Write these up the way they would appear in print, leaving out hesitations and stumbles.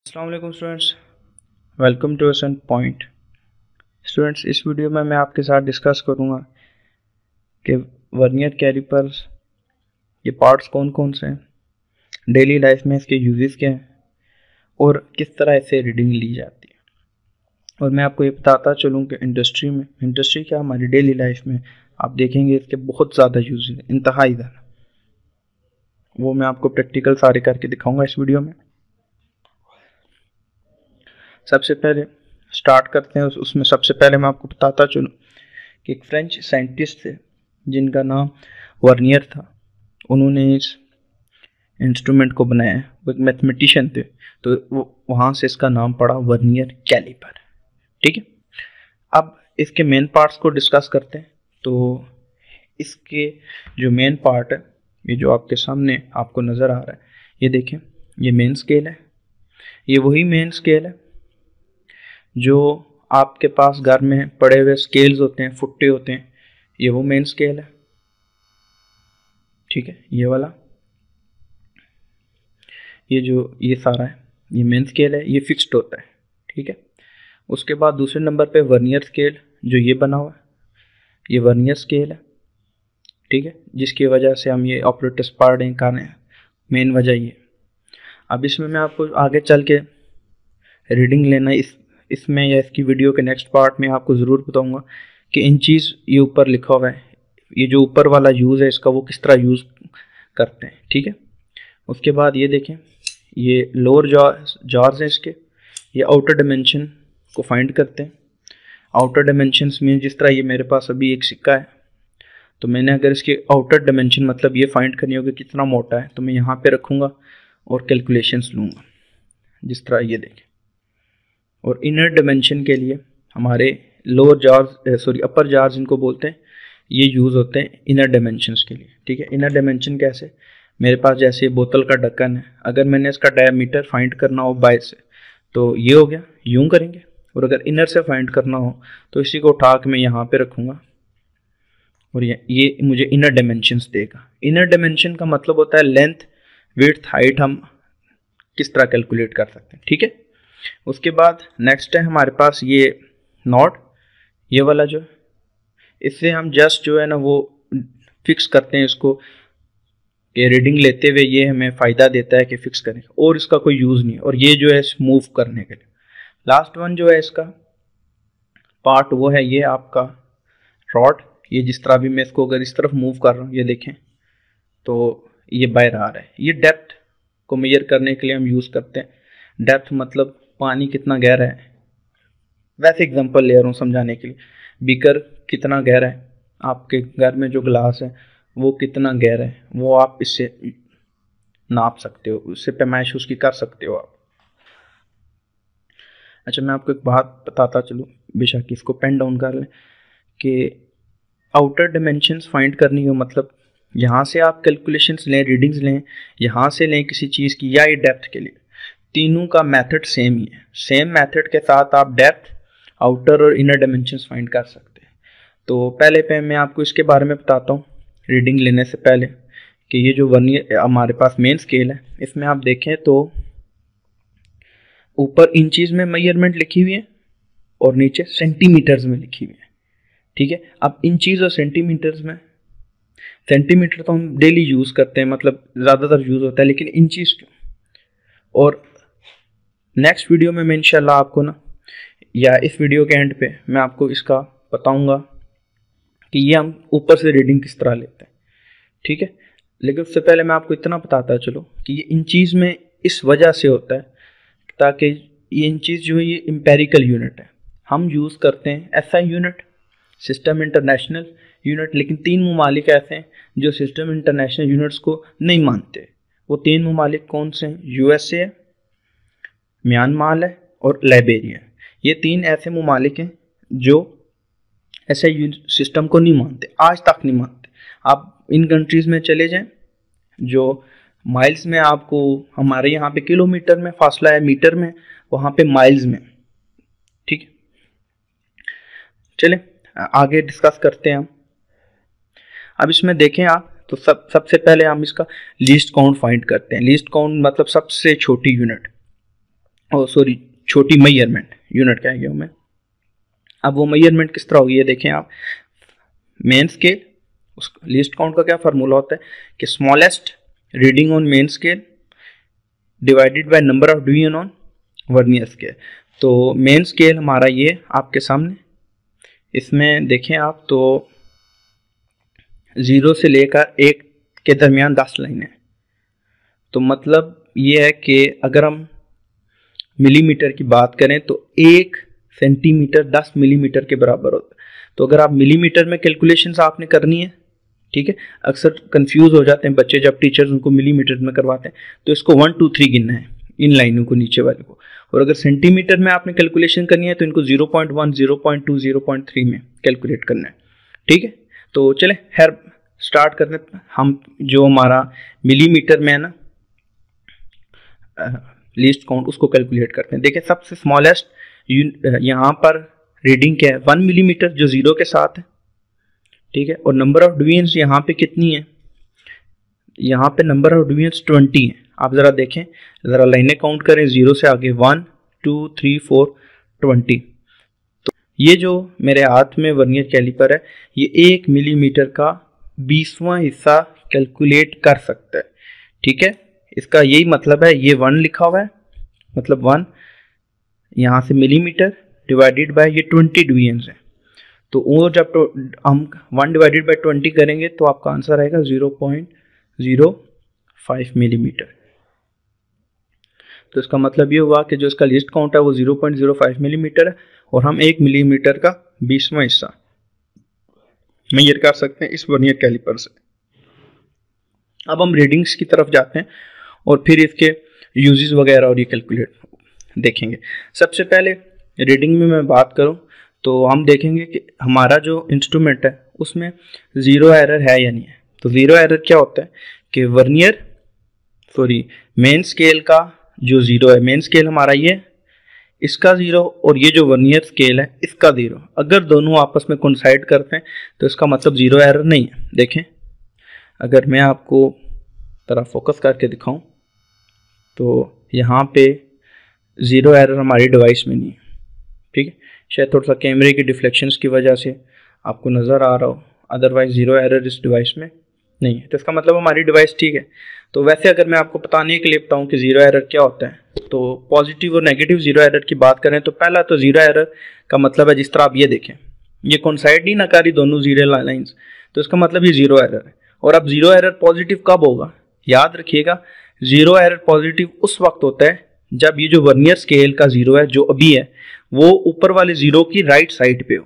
अस्सलाम वालेकुम students, welcome to Esan point. Students, इस वीडियो में मैं आपके साथ डिस्कस करूंगा कि वर्नियर कैलिपर्स के पार्ट्स कौन कौन से हैं, डेली लाइफ में इसके यूजेस क्या हैं और किस तरह इससे रीडिंग ली जाती है। और मैं आपको ये बताता चलूँ कि इंडस्ट्री क्या हमारी डेली लाइफ में आप देखेंगे इसके बहुत ज़्यादा यूज हैं, इंतहाई ज़्यादा। वो मैं आपको प्रैक्टिकल सारे करके दिखाऊंगा इस वीडियो में। सबसे पहले स्टार्ट करते हैं। उसमें सबसे पहले मैं आपको बताता चलूँ कि एक फ्रेंच साइंटिस्ट थे जिनका नाम वर्नियर था। उन्होंने इस इंस्ट्रूमेंट को बनाया। वो एक मैथमेटिशियन थे, तो वो वहाँ से इसका नाम पड़ा वर्नियर कैलिपर। ठीक है, अब इसके मेन पार्ट्स को डिस्कस करते हैं। तो इसके जो मेन पार्ट है, ये जो आपके सामने आपको नज़र आ रहा है, ये देखें, ये मेन स्केल है। ये वही मेन स्केल है जो आपके पास घर में पड़े हुए स्केल्स होते हैं, फुट्टे होते हैं, ये वो मेन स्केल है। ठीक है, ये वाला, ये सारा है, ये मेन स्केल है, ये फिक्स्ड होता है। ठीक है, उसके बाद दूसरे नंबर पे वर्नियर स्केल जो ये बना हुआ है, ये वर्नियर स्केल है। ठीक है, जिसकी वजह से हम ये ऑपरेटर्स पढ़ रहे हैं, कर रहे हैं, मेन वजह ये। अब इसमें मैं आपको आगे चल के रीडिंग लेना इसमें या इसकी वीडियो के नेक्स्ट पार्ट में आपको ज़रूर बताऊंगा कि इंचीज़ ये ऊपर लिखा हुआ है, ये जो ऊपर वाला यूज़ है इसका, वो किस तरह यूज़ करते हैं। ठीक है, उसके बाद ये देखें, ये लोअर जॉर्स हैं इसके, ये आउटर डायमेंशन को फाइंड करते हैं। आउटर डायमेंशंस में जिस तरह ये मेरे पास अभी एक सिक्का है, तो मैंने अगर इसके आउटर डायमेंशन मतलब ये फाइंड करनी होगी कितना मोटा है, तो मैं यहाँ पे रखूँगा और कैलकुलेशंस लूँगा, जिस तरह ये देखें। और इनर डायमेंशन के लिए हमारे लोअर जार्स अपर जार्स इनको बोलते हैं, ये यूज़ होते हैं इनर डायमेंशंस के लिए। ठीक है, इनर डायमेंशन कैसे, मेरे पास जैसे बोतल का ढक्कन है, अगर मैंने इसका डायमीटर फाइंड करना हो बाय से, तो ये हो गया, यूँ करेंगे। और अगर इनर से फाइंड करना हो तो इसी को उठा के मैं यहाँ पे रखूँगा और ये मुझे इनर डायमेंशंस देगा। इनर डायमेंशन का मतलब होता है लेंथ, विड्थ, हाइट, हम किस तरह कैलकुलेट कर सकते हैं। ठीक है, उसके बाद नेक्स्ट है हमारे पास ये नॉट, ये वाला जो, इससे हम जस्ट जो है ना वो फिक्स करते हैं इसको, कि रीडिंग लेते हुए ये हमें फ़ायदा देता है कि फिक्स करें, और इसका कोई यूज़ नहीं। और ये जो है मूव करने के लिए लास्ट वन जो है इसका पार्ट, वो है ये आपका रॉड। ये जिस तरह भी मैं इसको अगर इस तरफ मूव कर रहा हूँ, ये देखें तो ये बाहर आ रहा है। ये डेप्थ को मेजर करने के लिए हम यूज़ करते हैं। डेप्थ मतलब पानी कितना गहरा है, वैसे एग्जांपल ले रहा हूँ समझाने के लिए। बीकर कितना गहरा है, आपके घर में जो ग्लास है वो कितना गहरा है, वो आप इससे नाप सकते हो, उससे पैमाइश उसकी कर सकते हो आप। अच्छा, मैं आपको एक बात बताता चलूँ, बेशक इसको पेन डाउन कर लें, कि आउटर डायमेंशंस फाइंड करने का मतलब यहाँ से आप कैलकुलेशंस लें, रीडिंग्स लें, यहाँ से लें किसी चीज़ की, या ये डेप्थ के लिए, तीनों का मेथड सेम ही है। सेम मेथड के साथ आप डेप्थ, आउटर और इनर डायमेंशंस फाइंड कर सकते हैं। तो पहले पे मैं आपको इसके बारे में बताता हूँ रीडिंग लेने से पहले, कि ये जो वर्नियर हमारे पास मेन स्केल है, इसमें आप देखें तो ऊपर इंचीज़ में मेजरमेंट लिखी हुई है और नीचे सेंटीमीटर्स में लिखी हुई है। ठीक है, अब इंचीज़ और सेंटीमीटर्स में, सेंटीमीटर तो हम डेली यूज़ करते हैं, मतलब ज़्यादातर यूज़ होता है, लेकिन इंचीज़ क्यों? और नेक्स्ट वीडियो में मैं इंशाल्लाह आपको ना, या इस वीडियो के एंड पे मैं आपको इसका बताऊंगा कि ये हम ऊपर से रीडिंग किस तरह लेते हैं। ठीक है, लेकिन उससे पहले मैं आपको इतना बताता चलो कि ये इंचीज़ में इस वजह से होता है ताकि ये इंचीज़ जो है ये एम्पेरिकल यूनिट है। हम यूज़ करते हैं SI unit, system international unit, लेकिन 3 ममालिक ऐसे हैं जो सिस्टम इंटरनेशनल यूनिट्स को नहीं मानते। वो 3 ममालिक कौन से हैं? यूएसए है, म्यांमार है और लाइबेरिया। ये 3 ऐसे ममालिक हैं जो ऐसे सिस्टम को नहीं मानते, आज तक नहीं मानते। आप इन कंट्रीज़ में चले जाएं जो माइल्स में, आपको हमारे यहाँ पे किलोमीटर में फासला है, मीटर में, वहाँ पे माइल्स में। ठीक है, चलें आगे डिस्कस करते हैं हम। अब इसमें देखें आप तो सबसे पहले हम इसका लीस्ट काउंट फाइंड करते हैं। लीस्ट काउंट मतलब सबसे छोटी यूनिट। सॉरी छोटी मेजरमेंट यूनिट कह गया हूँ मैं। अब वो मेजरमेंट किस तरह होगी ये देखें आप। मेन स्केल, उस लीस्ट काउंट का क्या फार्मूला होता है कि smallest reading on main scale divided by number of division on vernier scale. तो मेन स्केल हमारा ये आपके सामने, इसमें देखें आप तो 0 से लेकर 1 के दरमियान 10 लाइनें। तो मतलब ये है कि अगर हम मिलीमीटर की बात करें तो 1 सेंटीमीटर 10 मिलीमीटर के बराबर होता है। तो अगर आप मिलीमीटर में कैलकुलेशंस आपने करनी है, ठीक है, अक्सर कंफ्यूज हो जाते हैं बच्चे जब टीचर्स उनको मिलीमीटर में करवाते हैं, तो इसको 1 2 3 गिनना है इन लाइनों को नीचे वाले को। और अगर सेंटीमीटर में आपने कैलकुलेशन करनी है तो इनको 0.1 0.2 0.3 में कैलकुलेट करना है, ठीक है। तो चले खैर स्टार्ट करते हैं। हम जो हमारा मिलीमीटर में है ना लीस्ट काउंट, उसको कैलकुलेट करते हैं। देखिए सबसे स्मॉलेस्ट यहाँ पर रीडिंग क्या है 1 मिलीमीटर जो 0 के साथ है, ठीक है। और नंबर ऑफ डिवीजन्स यहाँ पे कितनी है, यहाँ पे नंबर ऑफ डिवीजन्स 20 है। आप ज़रा देखें, ज़रा लाइनें काउंट करें 0 से आगे 1 2 3 4 20। तो ये जो मेरे हाथ में वर्नियर कैलिपर है ये 1 मिलीमीटर का 20वां हिस्सा कैलकुलेट कर सकता है, ठीक है। इसका यही मतलब है, ये 1 लिखा हुआ है मतलब 1 यहाँ से मिलीमीटर डिवाइडेड बाय ये 20 डिवीजन्स है। तो वो जब हम 1 डिवाइडेड बाय 20 करेंगे तो आपका आंसर आएगा 0.05 मिलीमीटर। तो इसका मतलब ये हुआ कि जो इसका लीस्ट काउंट है वो 0.05 मिलीमीटर है और हम 1 मिलीमीटर का 20वां हिस्सा मेजर कर सकते हैं इस वर्नियर कैलिपर से। अब हम रीडिंग्स की तरफ जाते हैं और फिर इसके यूजेस वगैरह और ये कैलकुलेट देखेंगे। सबसे पहले रीडिंग में मैं बात करूं तो हम देखेंगे कि हमारा जो इंस्ट्रूमेंट है उसमें ज़ीरो एरर है या नहीं है। तो ज़ीरो एरर क्या होता है कि मेन स्केल का जो ज़ीरो है, मेन स्केल हमारा ये इसका ज़ीरो और ये जो वर्नियर स्केल है इसका ज़ीरो, अगर दोनों आपस में कोइंसाइड करते हैं तो इसका मतलब ज़ीरो एरर नहीं है। देखें अगर मैं आपको तरह फोकस करके दिखाऊं तो यहाँ पे ज़ीरो एरर हमारी डिवाइस में नहीं है, ठीक है। शायद थोड़ा सा कैमरे की डिफ्लेक्शंस की वजह से आपको नज़र आ रहा हो, अदरवाइज ज़ीरो एरर इस डिवाइस में नहीं है। तो इसका मतलब हमारी डिवाइस ठीक है। तो वैसे अगर मैं आपको बताने के लिए बताऊँ कि ज़ीरो एरर क्या होता है, तो पॉजिटिव और नेगेटिव ज़ीरो एरर की बात करें तो पहला तो ज़ीरो एरर का मतलब है जिस तरह आप ये देखें ये कोइंसाइड नहीं ना करी दोनों ज़ीरो लाइन्स, तो इसका मतलब ये ज़ीरो एरर है। और अब ज़ीरो एरर पॉजिटिव कब होगा, याद रखिएगा ज़ीरो एरर पॉजिटिव उस वक्त होता है जब ये जो वर्नियर स्केल का ज़ीरो है जो अभी है वो ऊपर वाले ज़ीरो की राइट साइड पे हो,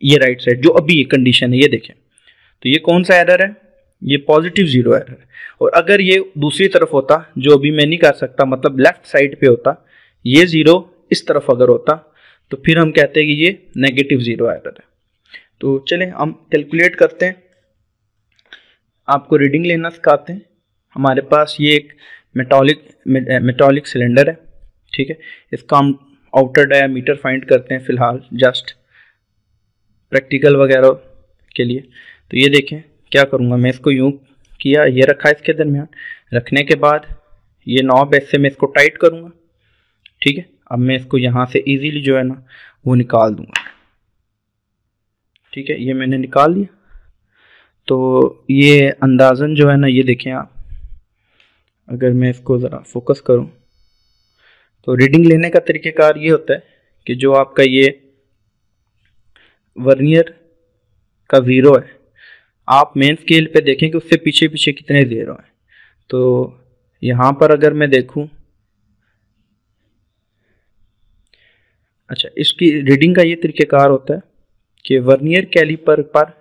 ये राइट साइड जो अभी ये कंडीशन है ये देखें। तो ये कौन सा एरर है, ये पॉजिटिव ज़ीरो एरर है। और अगर ये दूसरी तरफ होता जो अभी मैं नहीं कर सकता, मतलब लेफ्ट साइड पे होता, ये ज़ीरो इस तरफ अगर होता तो फिर हम कहते हैं कि ये नेगेटिव ज़ीरो एरर है। तो चलें हम कैलकुलेट करते हैं, आपको रीडिंग लेना सिखाते हैं। हमारे पास ये एक मेटालिक सिलेंडर है, ठीक है। इसका हम आउटर डायामीटर फाइंड करते हैं फ़िलहाल जस्ट प्रैक्टिकल वगैरह के लिए। तो ये देखें क्या करूँगा मैं, इसको यूँ किया, ये रखा इसके दरमियान, रखने के बाद ये नॉब ऐसे मैं इसको टाइट करूँगा, ठीक है। अब मैं इसको यहाँ से इजीली जो है ना वो निकाल दूँगा, ठीक है। ये मैंने निकाल लिया। तो ये अंदाज़न जो है ना ये देखें आप, अगर मैं इसको ज़रा फोकस करूं तो रीडिंग लेने का तरीक़ेकार ये होता है कि जो आपका ये वर्नियर का ज़ीरो है आप मेन स्केल पे देखें कि उससे पीछे पीछे कितने ज़ीरो हैं। तो यहाँ पर अगर मैं देखूं, अच्छा इसकी रीडिंग का ये तरीक़ेकार होता है कि वर्नियर कैलिपर पर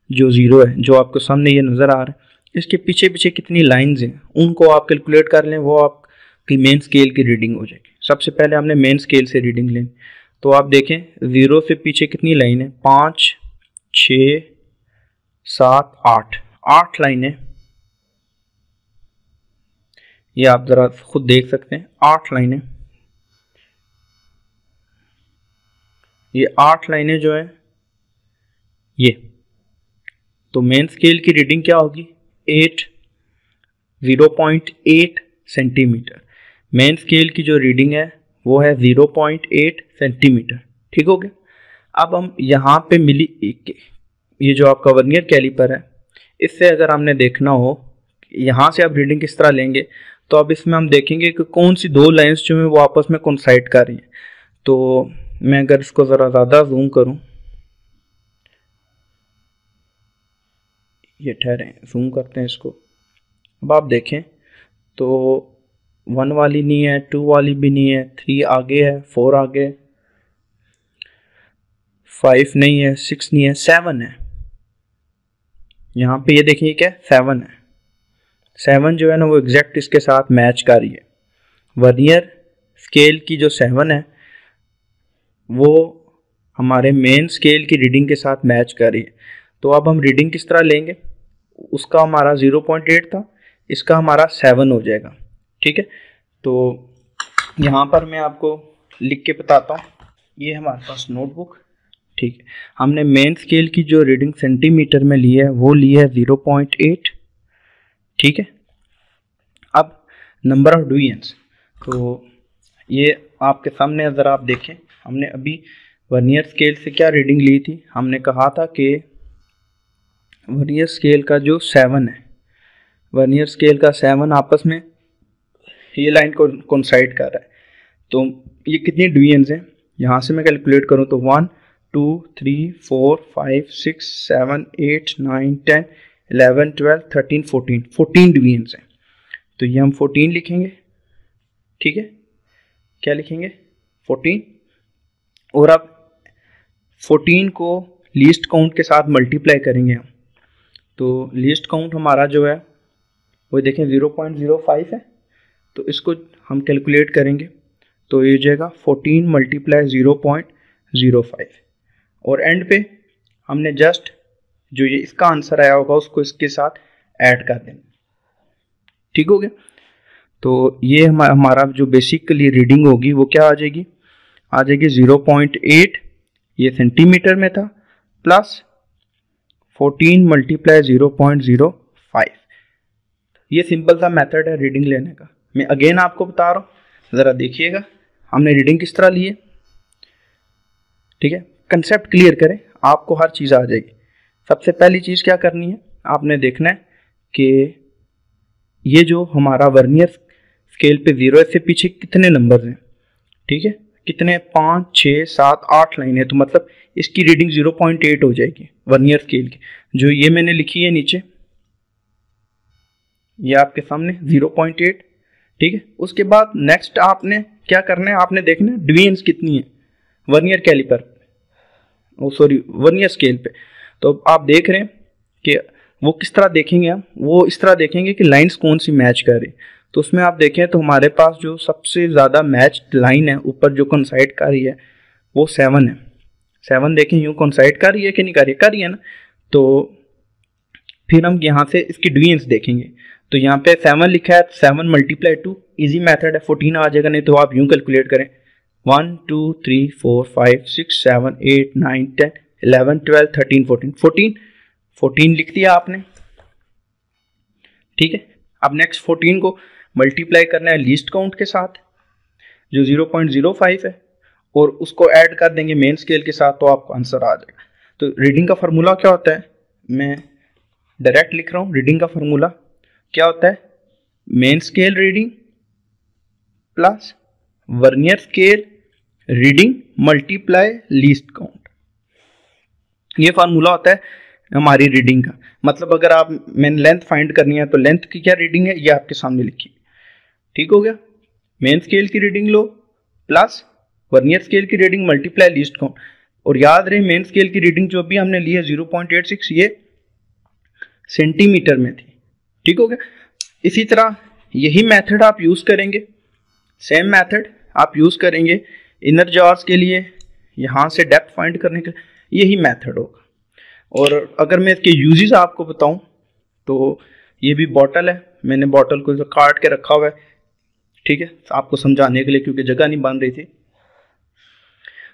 जो ज़ीरो है जो आपको सामने ये नज़र आ रहा है इसके पीछे पीछे कितनी लाइंस हैं उनको आप कैलकुलेट कर लें, वो आपकी मेन स्केल की रीडिंग हो जाएगी। सबसे पहले हमने मेन स्केल से रीडिंग लेनी। तो आप देखें ज़ीरो से पीछे कितनी लाइन है, 5 6 7 8 लाइनें, ये आप ज़रा खुद देख सकते हैं 8 लाइनें। ये 8 लाइनें जो है ये, तो मेन स्केल की रीडिंग क्या होगी 0.8 सेंटीमीटर। मेन स्केल की जो रीडिंग है वो है 0.8 सेंटीमीटर। ठीक हो गया। अब हम यहाँ पे मिली, ये जो आपका वर्नियर कैलिपर है, इससे अगर हमने देखना हो यहाँ से आप रीडिंग किस तरह लेंगे, तो अब इसमें हम देखेंगे कि कौन सी दो लाइंस जो है वो आपस में कोइंसाइड कर रही हैं। तो मैं अगर इसको ज़रा ज़्यादा जूम करूँ, ये ठहरे जूम करते हैं इसको। अब आप देखें तो 1 वाली नहीं है, 2 वाली भी नहीं है, 3 आगे है, 4 आगे, 5 नहीं है, 6 नहीं है, 7 है। यहाँ पे ये देखिए क्या 7 है। 7 जो है ना वो एग्जैक्ट इसके साथ मैच कर रही है। वर्नियर स्केल की जो 7 है वो हमारे मेन स्केल की रीडिंग के साथ मैच कर रही है। तो अब हम रीडिंग किस तरह लेंगे, उसका हमारा 0.8 था, इसका हमारा 7 हो जाएगा। ठीक है, तो यहाँ पर मैं आपको लिख के बताता हूँ। ये हमारे पास नोटबुक, ठीक है, हमने मेन स्केल की जो रीडिंग सेंटीमीटर में ली है वो ली है 0.8। ठीक है, अब नंबर ऑफ डिवीजन्स, तो ये आपके सामने अगर आप देखें, हमने अभी वर्नियर स्केल से क्या रीडिंग ली थी, हमने कहा था कि वर्नियर स्केल का जो 7 है, वर्नियर स्केल का 7 आपस में ये लाइन को कोइंसाइड कर रहा है। तो ये कितनी डिवीजन्स हैं, यहाँ से मैं कैलकुलेट करूँ तो 1 2 3 4 5 6 7 8 9 10 11 12 13 14 डिवीजन्स हैं। तो ये हम 14 लिखेंगे। ठीक है, क्या लिखेंगे 14, और अब 14 को लीस्ट काउंट के साथ मल्टीप्लाई करेंगे हम। तो लीस्ट काउंट हमारा जो है वो देखें 0.05 है, तो इसको हम कैलकुलेट करेंगे तो ये हो जाएगा 14 मल्टीप्लाई 0.05, और एंड पे हमने जस्ट जो ये इसका आंसर आया होगा उसको इसके साथ ऐड कर देंगे। ठीक हो गया। तो ये हमारा जो बेसिकली रीडिंग होगी वो क्या आ जाएगी, 0.8, ये सेंटीमीटर में था, प्लस 14 मल्टीप्लाई 0.05। ये सिंपल सा मेथड है रीडिंग लेने का। मैं अगेन आपको बता रहा हूँ, ज़रा देखिएगा हमने रीडिंग किस तरह ली है। ठीक है, कंसेप्ट क्लियर करें, आपको हर चीज़ आ जाएगी। सबसे पहली चीज़ क्या करनी है, आपने देखना है कि ये जो हमारा वर्नियर स्केल पे 0 से पीछे कितने नंबर्स हैं। ठीक है, कितने, 5 6 7 8 लाइन है, तो मतलब इसकी रीडिंग 0.8 हो जाएगी वर्नियर स्केल की। जो ये मैंने लिखी है नीचे, ये आपके सामने 0.8। ठीक है, उसके बाद नेक्स्ट आपने क्या करना है, आपने देखना है डिवीजन्स कितनी है वर्नियर कैलिपर, वर्नियर स्केल पे। तो आप देख रहे हैं कि वो किस तरह देखेंगे, हम वो इस तरह देखेंगे कि लाइंस कौन सी मैच कर रही। तो उसमें आप देखें तो हमारे पास जो सबसे ज़्यादा मैच लाइन है ऊपर जो कोइंसाइड कर रही है वो 7 है। 7 देखें यूँ कोइंसाइड कर रही है कि नहीं कर रही है ना। तो फिर हम यहाँ से इसकी डिवीजन्स देखेंगे। तो यहाँ पे 7 लिखा है, 7 मल्टीप्लाई 2, ईजी मेथड है, 14 आ जाएगा। नहीं तो आप यूँ कैलकुलेट करें, 1 2 3 4 5 6 7 8 9 10 11 12 13 14 लिख दिया आपने। ठीक है, अब नेक्स्ट 14 को मल्टीप्लाई करना है लीस्ट काउंट के साथ जो 0.05 है, और उसको ऐड कर देंगे मेन स्केल के साथ, तो आपको आंसर आ जाएगा। तो रीडिंग का फार्मूला क्या होता है, मैं डायरेक्ट लिख रहा हूँ। रीडिंग का फार्मूला क्या होता है, main scale reading plus vernier scale reading multiply least count. ये फार्मूला होता है हमारी रीडिंग का। मतलब अगर आप मैंने लेंथ फाइंड करनी है तो लेंथ की क्या रीडिंग है ये आपके सामने लिखी। ठीक हो गया, मेन स्केल की रीडिंग लो प्लस वर्नियर स्केल की रीडिंग मल्टीप्लाई लीस्ट काउंट। और याद रहे मेन स्केल की रीडिंग जो भी हमने ली है 0.86, ये सेंटीमीटर में थी। ठीक हो गया। इसी तरह यही मेथड आप यूज़ करेंगे, सेम मेथड आप यूज़ करेंगे इनर जार्स के लिए, यहाँ से डेप्थ फाइंड करने के लिए यही मेथड होगा। और अगर मैं इसके यूजेस आपको बताऊं तो ये भी बॉटल है, मैंने बॉटल को जो काट के रखा हुआ है, ठीक है, आपको समझाने के लिए, क्योंकि जगह नहीं बन रही थी।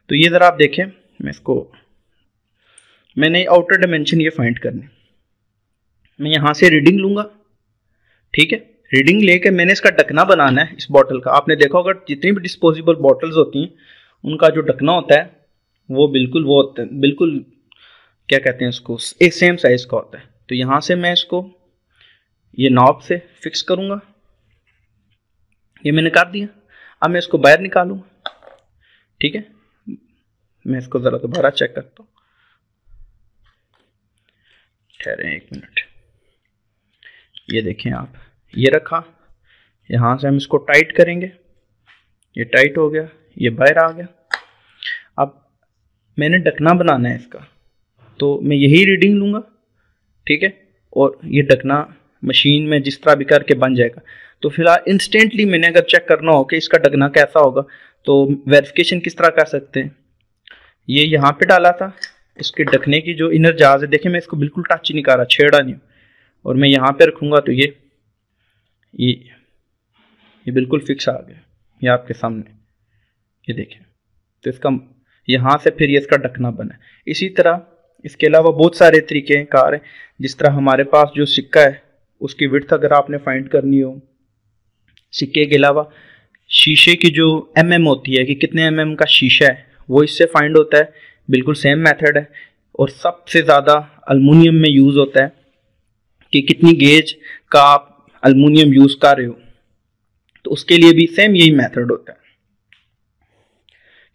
तो ये ज़रा आप देखें, मैं इसको, मैंने आउटर डायमेंशन ये फाइंड करने, मैं यहाँ से रीडिंग लूँगा। ठीक है, रीडिंग लेके मैंने इसका ढकना बनाना है इस बॉटल का। आपने देखा होगा जितनी भी डिस्पोजेबल बॉटल्स होती हैं उनका जो ढकना होता है वो बिल्कुल वो होता है, बिल्कुल क्या कहते हैं उसको, एक सेम साइज का होता है। तो यहाँ से मैं इसको ये नॉब से फिक्स करूँगा, ये मैंने कर दिया। अब मैं इसको बाहर निकालूंगा, ठीक है। मैं इसको ज़रा दोबारा चेक करता हूँ, ठहरें 1 मिनट। ये देखें आप, ये रखा, यहाँ से हम इसको टाइट करेंगे, ये टाइट हो गया, ये बाहर आ गया। अब मैंने ढकना बनाना है इसका, तो मैं यही रीडिंग लूँगा, ठीक है। और ये ढकना मशीन में जिस तरह भी करके बन जाएगा। तो फिलहाल इंस्टेंटली मैंने अगर चेक करना हो कि इसका ढकना कैसा होगा तो वेरिफिकेशन किस तरह कर सकते हैं। ये यहाँ पे डाला था, इसके ढकने की जो इनर जाज है, देखिए मैं इसको बिल्कुल टच नहीं कर रहा, छेड़ा नहीं, और मैं यहाँ पे रखूँगा तो ये बिल्कुल फिक्स आ गया, ये आपके सामने, ये देखें। तो इसका यहाँ से फिर ये इसका ढकना बना है। इसी तरह इसके अलावा बहुत सारे तरीके कार हैं, जिस तरह हमारे पास जो सिक्का है उसकी विड्थ अगर आपने फाइंड करनी हो, सिक्के के अलावा शीशे की जो mm होती है कि कितने mm का शीशा है वो इससे फाइंड होता है, बिल्कुल सेम मेथड है। और सबसे ज़्यादा अल्मुनियम में यूज़ होता है कि कितनी गेज का आप अल्मुनियम यूज़ कर रहे हो, तो उसके लिए भी सेम यही मेथड होता है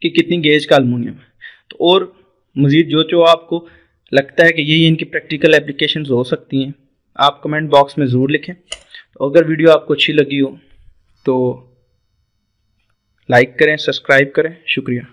कि कितनी गेज का अल्मुनियम है। तो और मज़ीद जो आपको लगता है कि ये इनकी प्रैक्टिकल एप्लीकेशंस हो सकती हैं, आप कमेंट बॉक्स में ज़रूर लिखें। तो अगर वीडियो आपको अच्छी लगी हो तो लाइक करें, सब्सक्राइब करें। शुक्रिया।